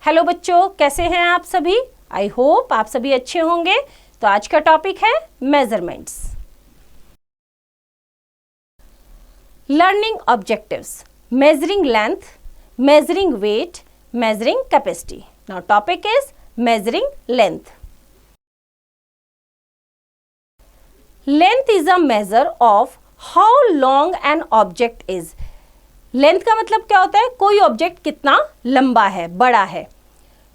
Hello बच्चों, कैसे हैं आप सभी? आई होप आप सभी अच्छे होंगे। तो आज का टॉपिक है measurements. Learning objectives, measuring length, measuring weight, measuring capacity. Now topic is measuring length. Length is a measure of how long an object is. Length का मतलब क्या होता है? कोई ऑब्जेक्ट कितना लंबा है, बड़ा है।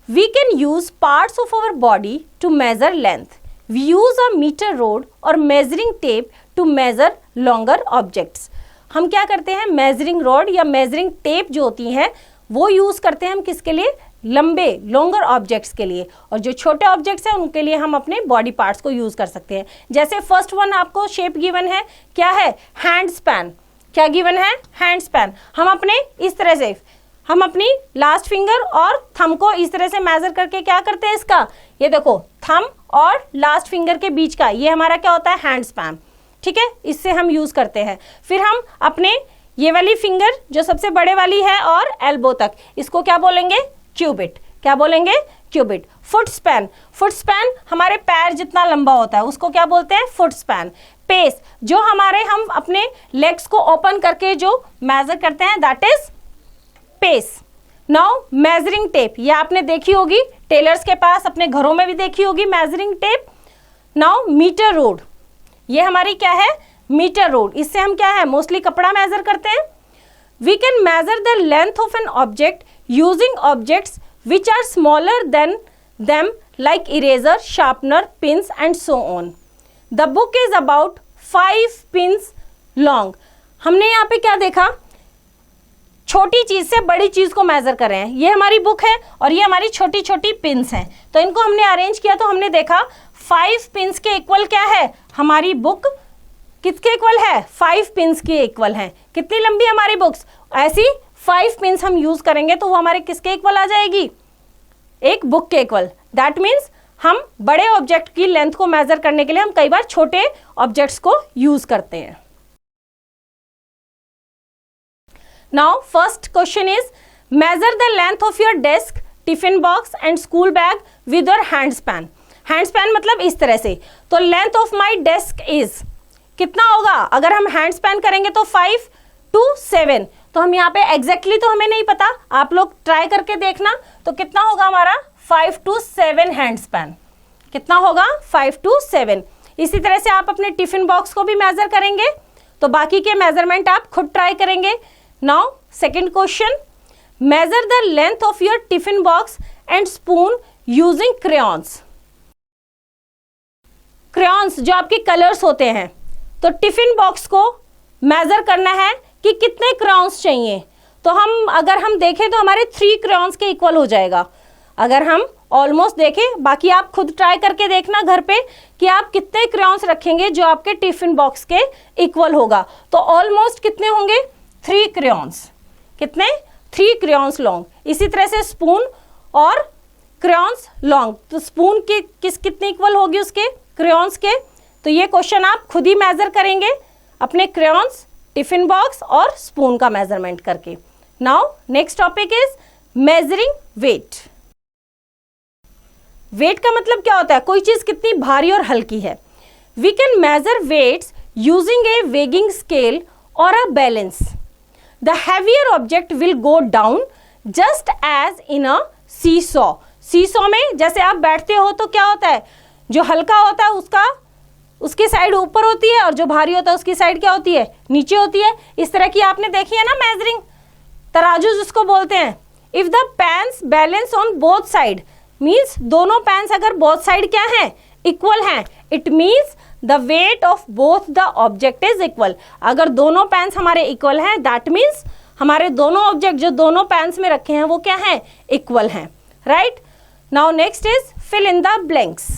We can use parts of our body to measure length. We use a meter rod or measuring tape to measure longer objects. हम क्या करते हैं? measuring rod या measuring tape जो होती हैं वो यूज करते हैं हम किसके लिए? लंबे longer objects के लिए। और जो छोटे objects हैं उनके लिए हम अपने body parts को यूज कर सकते हैं। जैसे फर्स्ट वन आपको शेप गिवन है, क्या है? Hand span. क्या गिवन है? Hand span. हम अपने इस तरह से हम अपनी लास्ट फिंगर और थंब को इस तरह से मेजर करके क्या करते हैं इसका? ये देखो, थंब और लास्ट फिंगर के बीच का ये हमारा क्या होता है? Hand span. ठीक है, इससे हम यूज करते हैं। फिर हम अपने ये वाली फिंगर जो सबसे बड़े वाली है और एल्बो तक, इसको क्या बोलेंगे? क्यूबिट। क्या बोलेंगे? Cubit. Foot span. Foot span हमारे पैर जितना लंबा होता है उसको क्या बोलते हैं? Foot span. पेस, जो हम अपने लेग्स को ओपन करके जो मेजर करते हैं, that is pace. Now measuring tape, ये आपने देखी होगी टेलर्स के पास, अपने घरों में भी देखी होगी measuring tape. Now metre rod, ये हमारी क्या है? Metre rod. इससे हम क्या है? मोस्टली कपड़ा मेजर करते हैं। We can measure the length of an object using objects which are smaller than them like eraser, sharpener, pins and so on. The book is about 5 pins long. हमने यहाँ पे क्या देखा? छोटी चीज से बड़ी चीज को मेजर कर रहे हैं। ये हमारी बुक है और ये हमारी छोटी छोटी पिंस हैं, तो इनको हमने अरेंज किया तो हमने देखा 5 पिंस के इक्वल क्या है? हमारी बुक किसके इक्वल है? 5 पिंस के इक्वल है। कितनी लंबी हमारी बुक्स? ऐसी 5 पिंस हम यूज करेंगे तो वो हमारे किसके इक्वल आ जाएगी? एक बुक के इक्वल। दैट मीन्स हम बड़े ऑब्जेक्ट की लेंथ को मेजर करने के लिए हम कई बार छोटे ऑब्जेक्ट्स को यूज करते हैं। Now first question is measure the length of your desk, tiffin box and school bag with your hand span. hand span मतलब इस तरह से। तो length of my desk is कितना होगा? अगर हम hand span करेंगे तो 5 to 7। तो हम यहाँ पे exactly तो हमें नहीं पता, आप लोग ट्राई करके देखना। तो कितना होगा हमारा? 5 to 7 hand span। कितना होगा? 5 to 7। इसी तरह से आप अपने टिफिन बॉक्स को भी मेजर करेंगे तो बाकी के मेजरमेंट आप खुद ट्राई करेंगे। Now, second question, measure the length of your tiffin box and spoon using crayons. Crayons जो आपके कलर्स होते हैं, तो टिफिन बॉक्स को मेजर करना है कि कितने crayons चाहिए। तो अगर हम देखें तो हमारे 3 crayons के इक्वल हो जाएगा। अगर हम ऑलमोस्ट देखें, बाकी आप खुद ट्राई करके देखना घर पे कि आप कितने crayons रखेंगे जो आपके टिफिन बॉक्स के इक्वल होगा। तो ऑलमोस्ट कितने होंगे? 3 crayons। कितने? 3 crayons लॉन्ग। इसी तरह से स्पून और crayons लॉन्ग, तो स्पून की कितनी इक्वल होगी उसके? crayons के। तो ये क्वेश्चन आप खुद ही मेजर करेंगे अपने crayons, टिफिन बॉक्स और स्पून का मेजरमेंट करके। Now next topic is measuring weight. Weight का मतलब क्या होता है? कोई चीज कितनी भारी और हल्की है। We can measure weights using a weighing scale और a balance. The heavier object will go down just as in a seesaw. seesaw में जैसे आप बैठते हो तो क्या होता है? जो हल्का होता है उसकी साइड ऊपर होती है और जो भारी होता है उसकी साइड क्या होती है? नीचे होती है। इस तरह की आपने देखी है ना मेजरिंग, तराजू जिसको बोलते हैं। If the pans balance on both side, means दोनों पैन्स अगर बोथ साइड क्या है? इक्वल हैं, it means the weight of both the object is equal. अगर दोनों पैन्स हमारे इक्वल हैं, दैट मीन्स हमारे दोनों ऑब्जेक्ट जो दोनों पैन्स में रखे हैं वो क्या हैं? इक्वल हैं। Right. Now next is fill in the blanks.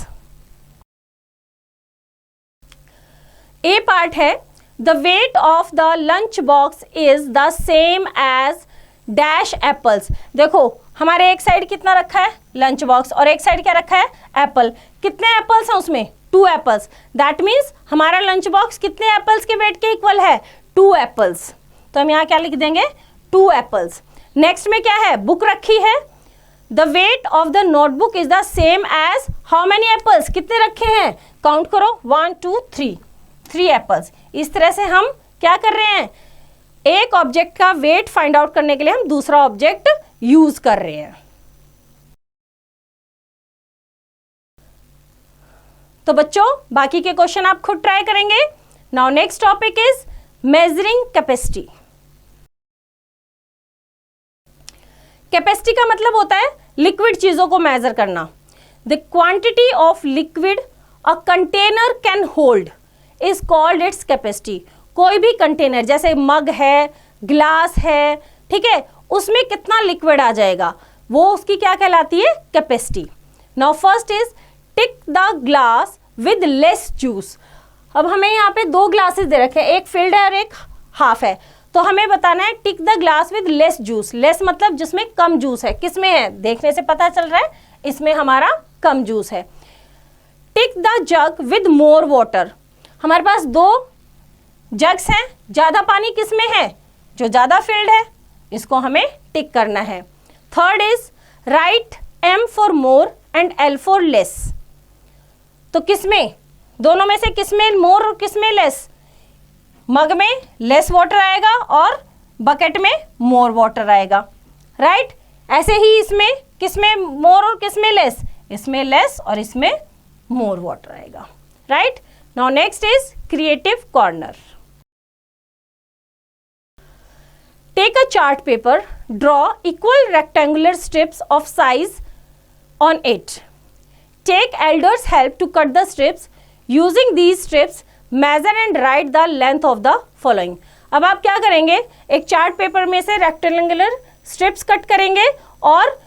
A part है the weight of the lunch box is the same as dash apples. देखो हमारे एक साइड कितना रखा है? लंच बॉक्स, और एक साइड क्या रखा है? एप्पल। कितने एप्पल्स हैं उसमें? 2 एप्पल्स। दैट मीन्स हमारा लंच बॉक्स कितने एप्पल्स के वेट के इक्वल है? 2 एप्पल्स। तो हम यहाँ क्या लिख देंगे? 2 एप्पल्स। नेक्स्ट में क्या है? बुक रखी है। The weight of the notebook is the same as how many apples, कितने रखे हैं, काउंट करो, 1 2 3, 3 एप्पल्स। इस तरह से हम क्या कर रहे हैं, एक ऑब्जेक्ट का वेट फाइंड आउट करने के लिए हम दूसरा ऑब्जेक्ट यूज कर रहे हैं। तो बच्चों बाकी के क्वेश्चन आप खुद ट्राई करेंगे। Now next topic is measuring capacity. Capacity का मतलब होता है लिक्विड चीजों को मेजर करना। The quantity of liquid a container can hold is called its capacity. कोई भी कंटेनर जैसे मग है, ग्लास है, ठीक है, उसमें कितना लिक्विड आ जाएगा वो उसकी क्या कहलाती है, capacity. Now first is tick the glass with less juice. अब हमें यहाँ पे 2 ग्लासेस दे रखे हैं, एक फिल्ड है और एक हाफ है, तो हमें बताना है tick the glass with less juice. Less मतलब जिसमें कम जूस है, किसमें है, देखने से पता चल रहा है इसमें हमारा कम जूस है। Tick the jug with more water. हमारे पास 2 जग्स हैं, ज्यादा पानी किसमें है, जो ज्यादा फिल्ड है, इसको हमें टिक करना है। Third is right M for more and L for less. तो किसमें, दोनों में से किसमें मोर और किसमें लेस, मग में लेस वाटर आएगा और बकेट में मोर वाटर आएगा, राइट। ऐसे ही इसमें किसमें मोर और किसमें लेस, इसमें लेस और इसमें मोर वाटर आएगा, right. Now next is creative corner. Take a chart paper, draw equal rectangular strips of size on it. Take elders help to cut the strips. Using these strips measure and write the length of the following. अब आप क्या करेंगे, एक chart paper में से rectangular strips cut करेंगे और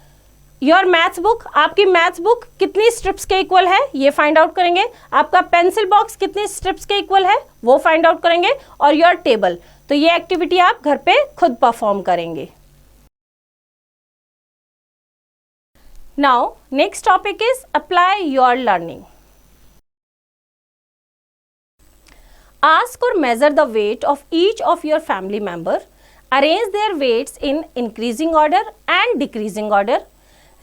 your maths book, आपकी मैथ्स बुक कितनी स्ट्रिप्स के इक्वल है ये फाइंड आउट करेंगे, आपका पेंसिल बॉक्स कितनी स्ट्रिप्स के इक्वल है वो फाइंड आउट करेंगे, और योर टेबल। तो ये एक्टिविटी आप घर पे खुद परफॉर्म करेंगे। Now next topic is apply your learning. Ask or measure the weight of each of your family member. Arrange their weights in increasing order and decreasing order.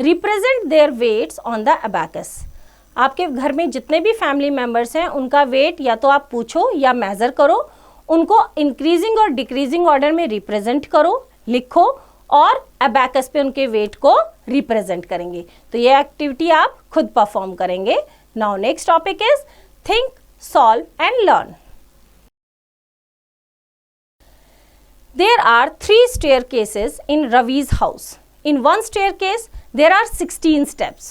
Represent their weights on the abacus. आपके घर में जितने भी family members हैं उनका wait या तो आप पूछो या मेजर करो, उनको इंक्रीजिंग और डिक्रीजिंग ऑर्डर में रिप्रेजेंट करो, लिखो और अबैकस पे उनके वेट को रिप्रेजेंट करेंगे। तो ये एक्टिविटी आप खुद परफॉर्म करेंगे। Now next topic is think, solve and learn. There are 3 staircases in Ravi's house. In one staircase, there are 16 steps.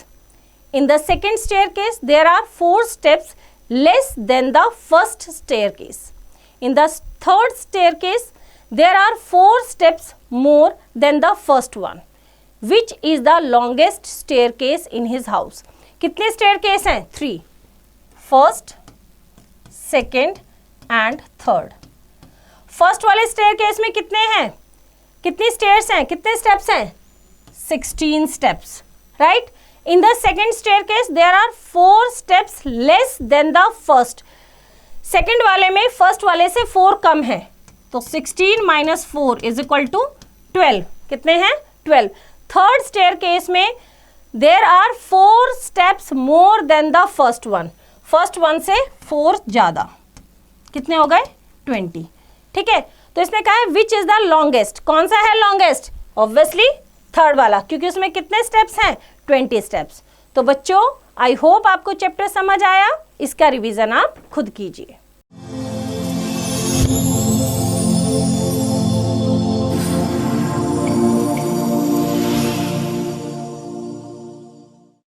In the second staircase, there are 4 steps less than the first staircase. In the third staircase, there are 4 steps more than the first one. Which is the longest staircase in his house? कितने staircase हैं? 3. First, second and third. First वाले stair case में कितने हैं, कितनी stairs हैं, कितने steps हैं, 16 steps, right. In the second staircase there are 4 steps less than the first. Second वाले में फर्स्ट वाले से 4 कम है, तो 16 माइनस 4 इज इक्वल टू 12। कितने हैं, 12। थर्ड स्टेयर केस में there are 4 steps more than the first one. First one से 4 ज्यादा, कितने हो गए, 20। ठीक है, तो इसने कहा है विच इज द लॉन्गेस्ट, कौन सा है लॉन्गेस्ट, ऑब्वियसली थर्ड वाला, क्योंकि उसमें कितने स्टेप्स हैं, 20 स्टेप्स। तो बच्चों आई होप आपको चैप्टर समझ आया, इसका रिवीजन आप खुद कीजिए।